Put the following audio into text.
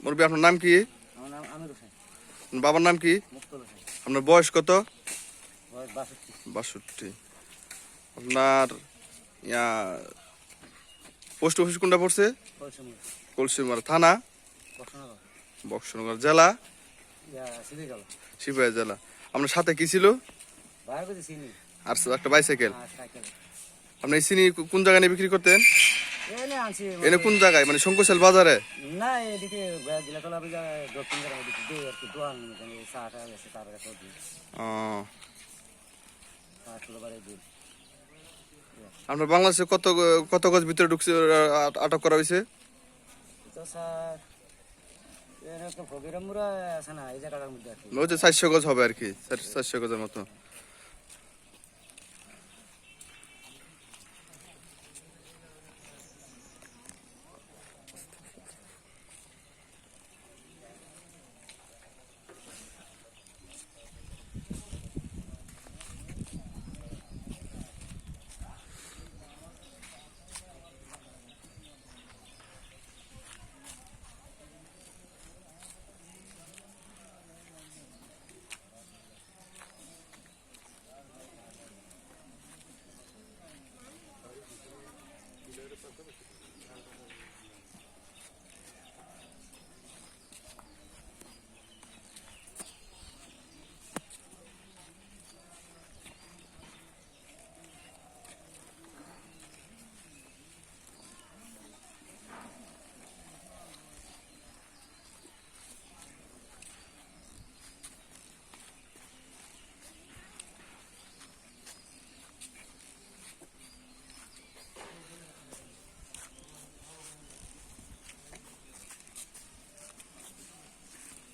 মুরব্বী, আপনার নাম কি? আমার নাম আমির হোসেন। বাবার নাম কি? মুক্তল হোসেন। আপনার বয়স কত? বয়স 62। 62। আপনার ইয়া পোস্ট অফিস কোনটা পড়ছে? কলসিমুর। কলসিমার থানা, বক্সনগর। বক্সনগর জেলা, সিভিগাল। সিপাহী জেলা। আপনার সাথে কি ছিল? বাইরে বুঝি চিনি। আর একটা বাইসাইকেল। সাইকেল। আপনি এই চিনি কোন জায়গায় নিয়ে বিক্রি করতেন? এনে আনছি। এনে কোন জায়গায়, মানে শঙ্কুশাল বাজারে? না, এদিকে গিলাতলা দক্ষিণ জায়গায় এদিকে দিয়ে আর কি দোয়ান চাটা গেছে তার কাছে দিই। ও, চা বাড়ি দিই। আপনার বাংলাদেশে কত কত গজ ভিতরে ঢুকছে, আটক করা হয়েছে? তো স্যার এরকম ফকিরামুরা আছে না এই জায়গাটার মধ্যে আর কি। ওই যে 400 গজ হবে আর কি, 400 গজের মতো।